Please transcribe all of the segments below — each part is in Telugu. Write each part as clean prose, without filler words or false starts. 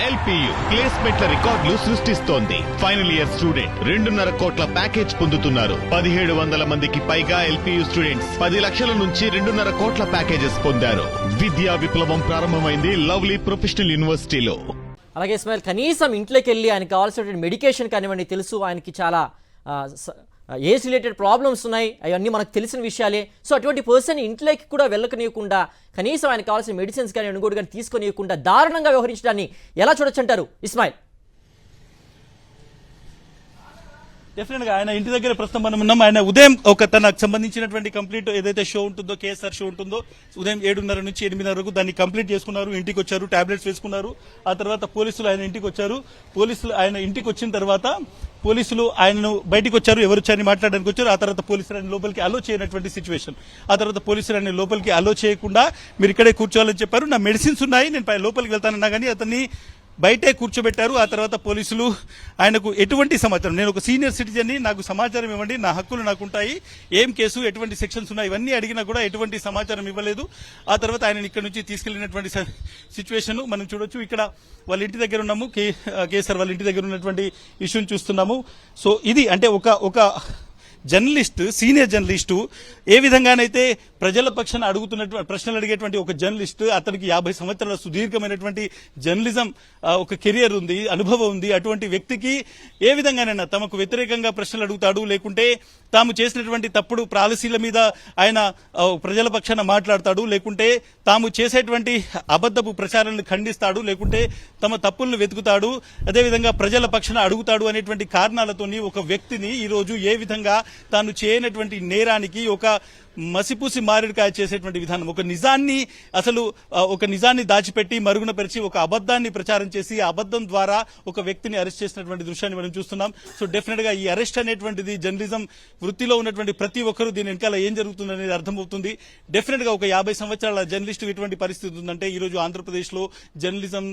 LPU ప్లేస్మెంట్ల రికార్డులు సృష్టిస్తోంది. ఫైనల్ ఇయర్ స్టూడెంట్ 2.5 కోట్ల ప్యాకేజ్ పొందుతున్నారు. 1700 మందికి పైగా LPU స్టూడెంట్స్ 10 లక్షల నుంచి 2.5 కోట్ల ప్యాకేజెస్ పొందారు. విద్యా విప్లవం ప్రారంభమైంది లవ్లీ ప్రొఫెషనల్ యూనివర్సిటీలో. అలాగే ఇస్మాయిల్ కనీసం ఇంట్లోకి వెళ్ళి ఆయనకు కావాల్సినటువంటి మెడికేషన్ కానివ్వండి, తెలుసు ఆయనకి చాలా ఏజ్ రిలేటెడ్ ప్రాబ్లమ్స్ ఉన్నాయి, అవన్నీ మనకు తెలిసిన విషయాలే. సో అటువంటి పర్సన్ ఇంట్లోకి కూడా వెళ్ళకనీయకుండా కనీసం ఆయనకు కావాల్సిన మెడిసిన్స్ కానీ ఇంకోటి కానీ తీసుకొనియకుండా దారుణంగా వ్యవహరించడాన్ని ఎలా చూడొచ్చు అంటారు ఇస్మాయిల్? డెఫినెట్ గా ఆయన ఇంటి దగ్గర ప్రస్తుతం మనం ఉన్నాం. ఆయన ఉదయం తనకు సంబంధించినటువంటి కంప్లీట్ ఏదైతే షో ఉంటుందో, KSR షో ఉంటుందో, ఉదయం 7:30 నుంచి 8:30 వరకు దాన్ని కంప్లీట్ చేసుకున్నారు. ఇంటికి వచ్చారు, టాబ్లెట్స్ వేసుకున్నారు. ఆ తర్వాత పోలీసులు ఆయన ఇంటికి వచ్చారు. పోలీసులు ఆయన ఇంటికి వచ్చిన తర్వాత పోలీసులు ఆయనను బయటికి వచ్చారు, ఎవరు వచ్చారని మాట్లాడడానికి వచ్చారు. ఆ తర్వాత పోలీసులు ఆయన లోపలికి అలో చేయనటువంటి సిచ్యువేషన్. ఆ తర్వాత పోలీసులు ఆయన లోపలికి అలో చేయకుండా మీరు ఇక్కడే కూర్చోవాలని చెప్పారు. నా మెడిసిన్స్ ఉన్నాయి, నేను లోపలికి వెళ్తానన్నా కానీ అతన్ని బయటే కూర్చోబెట్టారు. ఆ తర్వాత పోలీసులు ఆయనకు ఎటువంటి సమాచారం, నేను ఒక సీనియర్ సిటిజన్ని, నాకు సమాచారం ఇవ్వండి, నా హక్కులు నాకుంటాయి, ఏం కేసు, ఎటువంటి సెక్షన్స్ ఉన్నాయి, ఇవన్నీ అడిగినా కూడా ఎటువంటి సమాచారం ఇవ్వలేదు. ఆ తర్వాత ఆయన ఇక్కడ నుంచి తీసుకెళ్లినటువంటి సిచ్యువేషన్ మనం చూడొచ్చు. ఇక్కడ వాళ్ళ ఇంటి దగ్గర ఉన్నాము, కేసీఆర్ వాళ్ళ ఇంటి దగ్గర ఉన్నటువంటి ఇష్యూని చూస్తున్నాము. సో ఇది అంటే ఒక జర్నలిస్ట్, సీనియర్ జర్నలిస్టు ఏ విధంగానైతే ప్రజల పక్షాన అడుగుతున్నటువంటి ప్రశ్నలు అడిగేటువంటి ఒక జర్నలిస్ట్, అతనికి 50 సంవత్సరాల సుదీర్ఘమైనటువంటి జర్నలిజం ఒక కెరియర్ ఉంది, అనుభవం ఉంది. అటువంటి వ్యక్తికి ఏ విధంగానైనా తమకు వ్యతిరేకంగా ప్రశ్నలు అడుగుతాడు, లేకుంటే తాము చేసినటువంటి తప్పుడు పాలసీల మీద ఆయన ప్రజల పక్షాన మాట్లాడతాడు, లేకుంటే తాము చేసేటువంటి అబద్ధపు ప్రచారాలను ఖండిస్తాడు, లేకుంటే తమ తప్పులను వెతుకుతాడు, అదేవిధంగా ప్రజల పక్షాన అడుగుతాడు అనేటువంటి కారణాలతోని ఒక వ్యక్తిని ఈరోజు ఏ విధంగా తాను చేయనటువంటి నేరానికి ఒక మసిపూసి మారేడుకాయ చేసేటువంటి విధానం, ఒక నిజాన్ని దాచిపెట్టి మరుగున పరిచి ఒక అబద్దాన్ని ప్రచారం చేసి ఆ అబద్దం ద్వారా ఒక వ్యక్తిని అరెస్ట్ చేసినటువంటి దృశ్యాన్ని మనం చూస్తున్నాం. సో డెఫినెట్ గా ఈ అరెస్ట్ అనేటువంటిది జర్నలిజం వృత్తిలో ఉన్నటువంటి ప్రతి ఒక్కరూ దీని వెనకాల ఏం జరుగుతుందనేది అర్థమవుతుంది. డెఫినెట్ గా ఒక 50 సంవత్సరాల జర్నలిస్టు ఇటువంటి పరిస్థితి ఉందంటే ఈరోజు ఆంధ్రప్రదేశ్ లో జర్నలిజం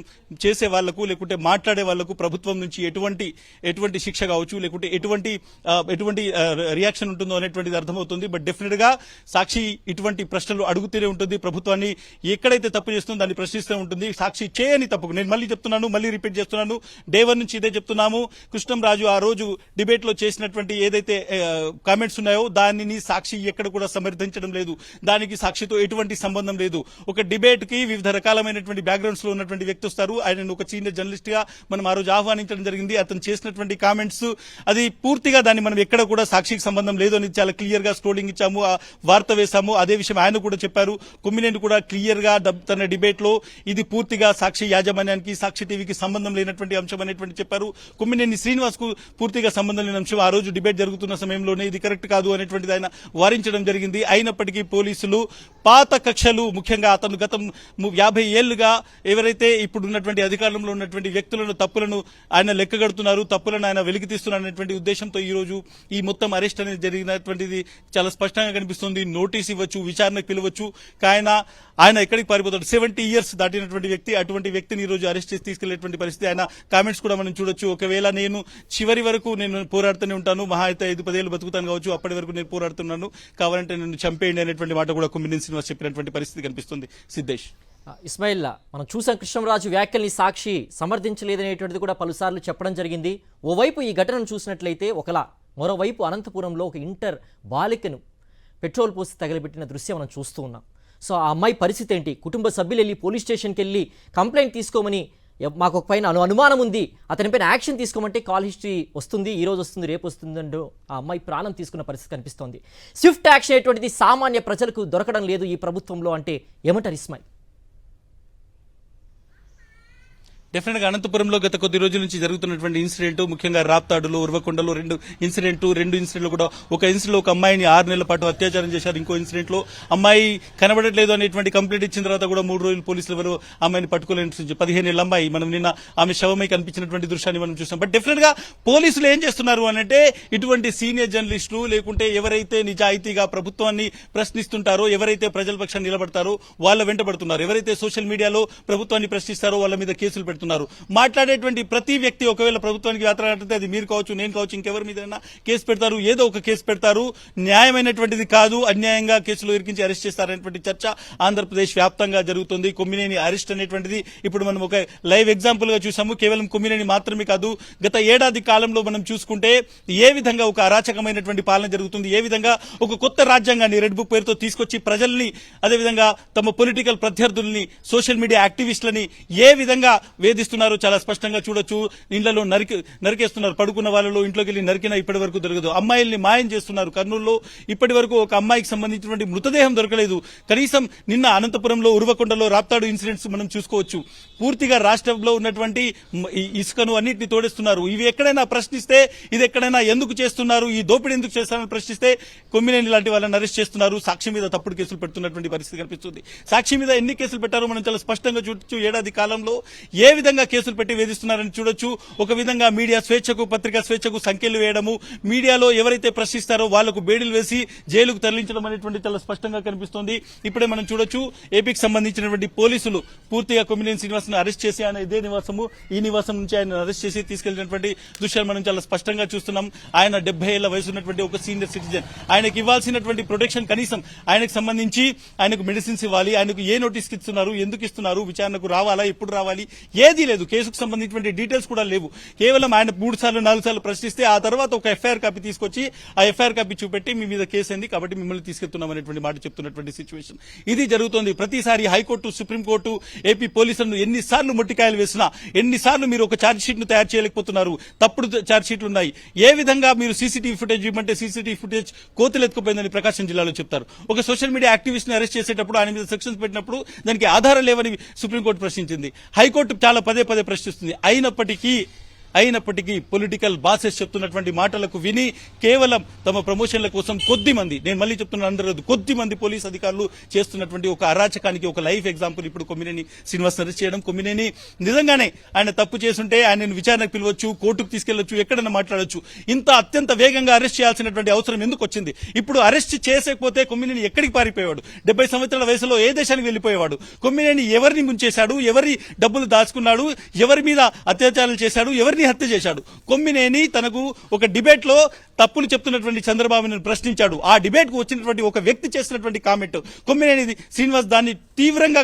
చేసే వాళ్లకు, లేకుంటే మాట్లాడే వాళ్లకు ప్రభుత్వం నుంచి ఎటువంటి శిక్ష కావచ్చు, లేకుంటే ఎటువంటి రియాక్షన్ ఉంటుందో అనేటువంటిది అర్థమవుతుంది. బట్ డెఫినెట్ గా సాక్షి ఇటువంటి ప్రశ్నలు అడుగుతూనే ఉంటుంది, ప్రభుత్వాన్ని ఎక్కడైతే తప్పు చేస్తుందో దాన్ని ప్రశ్నిస్తూ ఉంటుంది. సాక్షి చేయని తప్పుకు నేను మళ్ళీ చెప్తున్నాను, మళ్ళీ రిపీట్ చేస్తున్నాను, డే 1 నుంచి ఇదే చెప్తున్నాము. కృష్ణంరాజు ఆ రోజు డిబేట్ లో చేసినటువంటి ఏదైతే కామెంట్స్ ఉన్నాయో దానిని సాక్షి ఎక్కడ కూడా సమర్థించడం లేదు, దానికి సాక్షితో ఎటువంటి సంబంధం లేదు. ఒక డిబేట్ కి వివిధ రకాలమైనటువంటి బ్యాక్గ్రౌండ్స్ లో ఉన్నటువంటి వ్యక్తి వస్తారు, ఆయన ఒక సీనియర్ జర్నలిస్ట్ గా మనం ఆ రోజు ఆహ్వానించడం జరిగింది. అతను చేసినటువంటి కామెంట్స్ అది పూర్తిగా దాన్ని మనం ఎక్కడ కూడా సాక్షికి సంబంధం లేదు అని చాలా క్లియర్ గా స్క్రోలింగ్ ఇచ్చాము, వార్త వేశాము. అదే విషయం ఆయన కూడా చెప్పారు. కొమ్మినేని కూడా క్లియర్ గా తన డిబేట్ లో ఇది పూర్తిగా సాక్షి యాజమాన్యానికి, సాక్షి టీవీకి సంబంధం లేనటువంటి అంశం అనేటువంటి చెప్పారు. కొమ్మినేని శ్రీనివాస్ కు పూర్తిగా సంబంధం లేని అంశం, ఆ రోజు డిబేట్ జరుగుతున్న సమయంలోనే ఇది కరెక్ట్ కాదు అనేటువంటిది ఆయన వారించడం జరిగింది. అయినప్పటికీ పోలీసులు పాత కక్షలు, ముఖ్యంగా అతను గత 50 ఏళ్లుగా ఎవరైతే ఇప్పుడు ఉన్నటువంటి అధికారంలో ఉన్నటువంటి వ్యక్తులను, తప్పులను ఆయన లెక్కగడుతున్నారు, తప్పులను ఆయన వెలికి తీస్తున్నారు అనేటువంటి ఉద్దేశంతో ఈ రోజు ఈ మొత్తం అరెస్ట్ అనేది జరిగినటువంటిది చాలా స్పష్టంగా కనిపిస్తుంది. నోటీస్ ఇవ్వచ్చు, విచారణకు పిలవచ్చు, ఆయన ఎక్కడికి పారిపోతాడు? 70 years దాటినటువంటి వ్యక్తి, అటువంటి వ్యక్తిని ఈ రోజు అరెస్ట్ చేసి తీసుకెళ్లేటువంటి పరిస్థితి. ఆయన కామెంట్స్ కూడా మనం చూడొచ్చు. ఒకవేళ నేను చివరి వరకు నేను పోరాడుతూనే ఉంటాను, మహా అయితే 5-10 ఏళ్ళు బతుకుతాను కావచ్చు, అప్పటి వరకు నేను పోరాడుతున్నాను, కావాలంటే నన్ను చంపేయండి అనేటువంటి మాట కూడా కొమ్మినేని శ్రీనివాస్ చెప్పినటువంటి పరిస్థితి కనిపిస్తుంది. సిద్ధేష్, ఇస్మాయిల్, మనం చూసాం కృష్ణంరాజు వ్యాఖ్యల్ని సాక్షి సమర్థించలేదనేటువంటిది కూడా పలుసార్లు చెప్పడం జరిగింది. ఓవైపు ఈ ఘటనను చూసినట్లయితే ఒకలా, మరోవైపు అనంతపురంలో ఒక ఇంటర్ బాలికను పెట్రోల్ పోసి తగలబెట్టిన దృశ్యం మనం చూస్తూ ఉన్నాం. సో ఆ అమ్మాయి పరిస్థితి ఏంటి? కుటుంబ సభ్యులు వెళ్ళి పోలీస్ స్టేషన్కి వెళ్ళి కంప్లైంట్ తీసుకోమని, మాకు ఒక పైన అనుమానం ఉంది, అతనిపైన యాక్షన్ తీసుకోమంటే కాల్ హిస్టరీ వస్తుంది, ఈ రోజు వస్తుంది, రేపు వస్తుందంటూ ఆ అమ్మాయి ప్రాణం తీసుకున్న పరిస్థితి కనిపిస్తోంది. స్విఫ్ట్ యాక్షన్ అనేటువంటిది సామాన్య ప్రజలకు దొరకడం లేదు ఈ ప్రభుత్వంలో అంటే ఏమంటారు ఇస్మాయిల్? డెఫినెట్ గా అనంతపురంలో గత కొద్ది రోజుల నుంచి జరుగుతున్నటువంటి ఇన్సిడెంట్, ముఖ్యంగా రాప్తాడులో, ఉర్వకొండలో రెండు ఇన్సిడెంట్లు కూడా, ఒక ఇన్సిడెంట్ లో ఒక అమ్మాయిని 6 నెలల పాటు అత్యాచారం చేశారు. ఇంకో ఇన్సిడెంట్ లో అమ్మాయి కనబడట్లేదు అనేటువంటి కంప్లైంట్ ఇచ్చిన తర్వాత కూడా 3 రోజులు పోలీసులు ఎవరు అమ్మాయిని పట్టుకోలేని 15 ఏళ్ల అమ్మాయి, మనం నిన్న ఆమె శవమై కనిపించినటువంటి దృశ్యాన్ని మనం చూసాం. బట్ డెఫినెట్ గా పోలీసులు ఏం చేస్తున్నారు అంటే, ఇటువంటి సీనియర్ జర్నలిస్టులు, లేకుంటే ఎవరైతే నిజాయితీగా ప్రభుత్వాన్ని ప్రశ్నిస్తుంటారో, ఎవరైతే ప్రజల పక్షాన్ని నిలబడతారో వాళ్ళ వెంట పడుతున్నారు. ఎవరైతే సోషల్ మీడియాలో ప్రభుత్వాన్ని ప్రశ్నిస్తారో వాళ్ళ మీద కేసులు పెడుతున్నారు. మాట్లాడుతున్నారు. మాట్లాడేటువంటి ప్రతి వ్యక్తి ఒకవేళ ప్రభుత్వానికి వ్యతిరేకంగా అది మీరు కావచ్చు, నేను కావచ్చు, ఇంకెవరి మీద కేసు పెడతారు, ఏదో ఒక కేసు పెడతారు. న్యాయమైనటువంటిది కాదు, అన్యాయంగా కేసులు ఇరికించి అరెస్ట్ చేస్తారనేటువంటి చర్చ ఆంధ్రప్రదేశ్ వ్యాప్తంగా జరుగుతుంది. కొమ్మినేని అరెస్ట్ అనేటువంటిది ఇప్పుడు మనం ఒక లైవ్ ఎగ్జాంపుల్ గా చూసాము. కేవలం కొమ్మినేని మాత్రమే కాదు, గత ఏడాది కాలంలో మనం చూసుకుంటే ఏ విధంగా ఒక అరాచకమైనటువంటి పాలన జరుగుతుంది, ఏ విధంగా ఒక కొత్త రాజ్యాంగాన్ని రెడ్ బుక్ పేరుతో తీసుకొచ్చి ప్రజల్ని, అదేవిధంగా తమ పొలిటికల్ ప్రత్యర్థుల్ని, సోషల్ మీడియా యాక్టివిస్టులని ఏ విధంగా వేధిస్తున్నారో చాలా స్పష్టంగా చూడొచ్చు. ఇళ్లలో నరికేస్తున్నారు, పడుకున్న వాళ్ళలో ఇంట్లోకి వెళ్లి నరికినా ఇప్పటి వరకు దొరకదు. అమ్మాయిల్ని మాయం చేస్తున్నారు. కర్నూలులో ఇప్పటి వరకు ఒక అమ్మాయికి సంబంధించినటువంటి మృతదేహం దొరకలేదు. కనీసం నిన్న అనంతపురంలో ఉరువకొండలో రాప్తాడు ఇన్సిడెంట్స్ మనం చూసుకోవచ్చు. పూర్తిగా రాష్ట్రంలో ఉన్నటువంటి ఇసుకను అన్నింటినీ తోడేస్తున్నారు. ఇవి ఎక్కడైనా ప్రశ్నిస్తే, ఇది ఎక్కడైనా ఎందుకు చేస్తున్నారు, ఈ దోపిడీ ఎందుకు చేస్తారని ప్రశ్నిస్తే కొమ్మినేని లాంటి వాళ్ళని అరెస్ట్ చేస్తున్నారు. సాక్షి మీద తప్పుడు కేసులు పెడుతున్నటువంటి పరిస్థితి కనిపిస్తుంది. సాక్షి మీద ఎన్ని కేసులు పెట్టారో మనం చాలా స్పష్టంగా చూడొచ్చు. ఏడాది కాలంలో ఏ విధంగా కేసులు పెట్టి వేధిస్తున్నారని చూడొచ్చు. ఒక విధంగా మీడియా స్వేచ్ఛకు, పత్రికా స్వేచ్ఛకు సంఖ్యలు వేయడము, మీడియాలో ఎవరైతే ప్రశ్నిస్తారో వాళ్లకు బేడీలు వేసి జైలుకు తరలించడం అనేటువంటి చాలా స్పష్టంగా కనిపిస్తోంది. ఇప్పుడే మనం చూడొచ్చు, ఏపీకి సంబంధించినటువంటి పోలీసులు పూర్తిగా కొమ్మినేని శ్రీనివాస్ అరెస్ట్ చేసి ఆయన ఇదే నివాసము, ఈ నివాసం నుంచి ఆయన అరెస్ట్ చేసి తీసుకెళ్లినటువంటి దృశ్యాలు మనం చాలా స్పష్టంగా చూస్తున్నాం. ఆయన 70 ఏళ్ల వయసు ఉన్నటువంటి ఒక సీనియర్ సిటిజన్. ఆయనకు ఇవ్వాల్సినటువంటి ప్రొటెక్షన్, కనీసం ఆయనకు సంబంధించి ఆయనకు మెడిసిన్స్ ఇవ్వాలి, ఆయనకు ఏ నోటీస్ ఇస్తున్నారు, ఎందుకు ఇస్తున్నారు, విచారణకు రావాలా, ఎప్పుడు రావాలి, ఏదీ లేదు. కేసుకు సంబంధించినటువంటి డీటెయిల్స్ కూడా లేవు. కేవలం ఆయన 3 సార్లు 4 సార్లు ప్రశ్నిస్తే ఆ తర్వాత ఒక ఎఫ్ఐఆర్ కాపీ తీసుకొచ్చి ఆ ఎఫ్ఐఆర్ కాపీ చూపెట్టి మీ మీద కేసు అయింది కాబట్టి మిమ్మల్ని తీసుకెళ్తున్నాం అనేటువంటి మాట చెప్తున్నటువంటి సిచ్యువేషన్ ఇది జరుగుతోంది. ప్రతిసారి హైకోర్టు, సుప్రీంకోర్టు, ఏపీ పోలీసులను ఎన్నిసార్లు మొట్టికాయలు వేసినా, ఎన్నిసార్లు మీరు ఒక ఛార్జ్ షీట్ ను తయారు చేయలేకపోతున్నారు, తప్పుడు ఛార్జ్ షీట్లు ఉన్నాయి. ఏ విధంగా మీరు సీసీటీవీ ఫుటేజ్ ఇవ్వమంటే సీసీటీవీ ఫుటేజ్ కోతులు ఎత్తుకుపోయిందని ప్రకాశం జిల్లాలో చెప్తారు. ఒక సోషల్ మీడియా యాక్టివిస్ట్ ని అరెస్ట్ చేసేటప్పుడు ఆయన మీద సెక్షన్స్ పెట్టినప్పుడు దానికి ఆధారం లేవని సుప్రీంకోర్టు ప్రశ్నించింది. హైకోర్టు చాలా పదే పదే ప్రశ్నిస్తుంది. అయినప్పటికీ పొలిటికల్ బాసెస్ చెప్తున్నటువంటి మాటలకు విని కేవలం తమ ప్రమోషన్ల కోసం కొద్ది మంది, నేను మళ్ళీ చెప్తున్నాను, అందరూ కొద్ది మంది పోలీస్ అధికారులు చేస్తున్నటువంటి ఒక అరాచకానికి ఒక లైఫ్ ఎగ్జాంపుల్ ఇప్పుడు కొమ్మినేని శ్రీనివాస్ అరెస్ట్ చేయడం. కొమ్మినేని నిజంగానే ఆయన తప్పు చేస్తుంటే ఆయనను విచారణకు పిలవచ్చు, కోర్టుకు తీసుకెళ్లొచ్చు, ఎక్కడైనా మాట్లాడొచ్చు. ఇంత అత్యంత వేగంగా అరెస్ట్ చేయాల్సినటువంటి అవసరం ఎందుకు వచ్చింది? ఇప్పుడు అరెస్ట్ చేసేకపోతే కొమ్మినేని ఎక్కడికి పారిపోయాడు? 70 సంవత్సరాల వయసులో ఏ దేశానికి వెళ్లిపోయేవాడు? కొమ్మినేని ఎవరిని ముంచేశాడు, ఎవరి డబ్బులు దాచుకున్నాడు, ఎవరి మీద అత్యాచారాలు చేశాడు, ఎవరిని హత్య చేశాడు? కొమ్మినేని తనకు ఒక డిబేట్ లో తప్పులు చెప్తున్నటువంటి చంద్రబాబును ప్రశ్నించాడు. ఆ డిబేట్ కు వచ్చినటువంటి ఒక వ్యక్తి చేసినటువంటి కామెంట్ కొమ్మినేని శ్రీనివాస్ దాన్ని తీవ్రంగా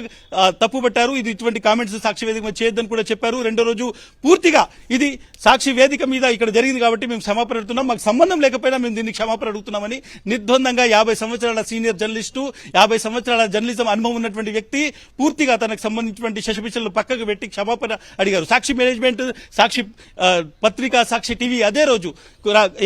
తప్పుపట్టారు. ఇది ఇటువంటి కామెంట్స్ సాక్షి వేదిక మీద చేయొద్దని కూడా చెప్పారు. రెండో రోజు పూర్తిగా ఇది సాక్షి వేదిక మీద ఇక్కడ జరిగింది కాబట్టి మేము క్షమాపణ అడుగుతున్నాం, మాకు సంబంధం లేకపోయినా మేము దీన్ని క్షమాపణ అడుగుతున్నామని నిర్ద్వందంగా 50 సంవత్సరాల సీనియర్ జర్నలిస్టు, 50 సంవత్సరాల జర్నలిజం అనుభవం ఉన్నటువంటి వ్యక్తి పూర్తిగా తనకు సంబంధించినటువంటి శశపిచ్చలు పక్కకు పెట్టి క్షమాపణ అడిగారు. సాక్షి మేనేజ్మెంట్, సాక్షి పత్రిక, సాక్షి టీవీ అదే రోజు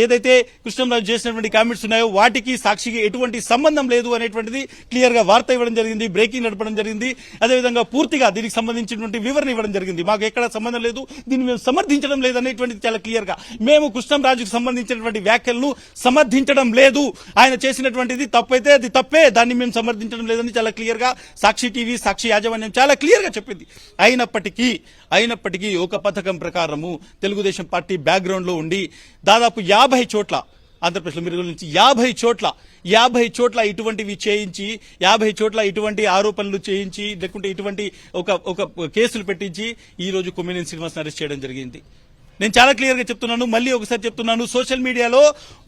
ఏదైతే కృష్ణంరాజు చేసినటువంటి కామెంట్స్ ఉన్నాయో వాటికి సాక్షికి ఎటువంటి సంబంధం లేదు అనేటువంటిది క్లియర్ గా వార్త ఇవ్వడం జరిగింది, బ్రేకింగ్ నడపడం జరిగింది. అదేవిధంగా పూర్తిగా దీనికి సంబంధించినటువంటి వివరణ ఇవ్వడం జరిగింది. మాకు ఎక్కడ సంబంధం లేదు, దీన్ని మేము సమర్థించడం లేదు అనేటువంటిది చాలా క్లియర్ గా. మేము కృష్ణంరాజుకు సంబంధించినటువంటి వ్యాఖ్యలను సమర్థించడం లేదు. ఆయన చేసినటువంటిది తప్పైతే అది తప్పే, దాన్ని మేము సమర్థించడం లేదని చాలా క్లియర్ గా సాక్షి టీవీ, సాక్షి యాజమాన్యం చాలా క్లియర్ గా చెప్పింది. అయినప్పటికీ ఒక పథకం ప్రకారము తెలుగుదేశం పార్టీ బ్యాక్గ్రౌండ్ లో ఉండి దాదాపు 50 చోట్ల ఆంధ్రప్రదేశ్లో మీరు గురించి 50 చోట్ల ఇటువంటివి చేయించి, 50 చోట్ల ఇటువంటి ఆరోపణలు చేయించి, లేకుంటే ఇటువంటి ఒక కేసులు పెట్టించి ఈ రోజు కొమ్మినేని శ్రీనివాస్ అరెస్ట్ చేయడం జరిగింది. నేను చాలా క్లియర్ గా చెప్తున్నాను, మళ్ళీ ఒకసారి చెప్తున్నాను, సోషల్ మీడియాలో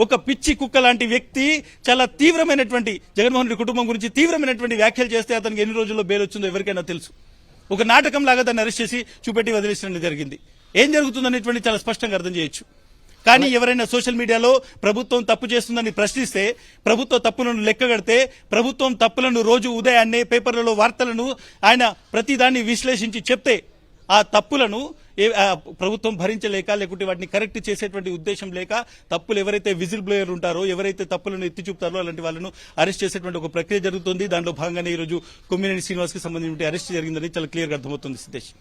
ఒక పిచ్చి కుక్క లాంటి వ్యక్తి చాలా తీవ్రమైనటువంటి జగన్మోహన్ రెడ్డి కుటుంబం గురించి తీవ్రమైనటువంటి వ్యాఖ్యలు చేస్తే అతనికి ఎన్ని రోజుల్లో బెయిల్ వచ్చిందో ఎవరికైనా తెలుసు. ఒక నాటకం లాగా దాన్ని అరెస్ట్ చేసి చూపెట్టి వదిలేసినట్టు జరిగింది. ఏం జరుగుతుందనేటువంటి చాలా స్పష్టంగా అర్థం చేయొచ్చు. కానీ ఎవరైనా సోషల్ మీడియాలో ప్రభుత్వం తప్పు చేస్తుందని ప్రశ్నిస్తే, ప్రభుత్వ తప్పులను లెక్కగడితే, ప్రభుత్వం తప్పులను రోజు ఉదయాన్నే పేపర్లలో వార్తలను ఆయన ప్రతిదాన్ని విశ్లేషించి చెప్తే ఆ తప్పులను ప్రభుత్వం భరించలేక, లేకుంటే వాటిని కరెక్ట్ చేసేటువంటి ఉద్దేశం లేక, తప్పులు ఎవరైతే విజిల్ బ్లోయర్ ఉంటారో, ఎవరైతే తప్పులను ఎత్తి చూపుతారో అలాంటి వాళ్ళను అరెస్ట్ చేసేటువంటి ఒక ప్రక్రియ జరుగుతుంది. దానిలో భాగంగానే ఈ రోజు కొమ్మినేని శ్రీనివాస్ కి సంబంధించిన అరెస్ట్ జరిగిందని చాలా క్లియర్ గా అర్థమవుతుంది. సిద్ధేష్.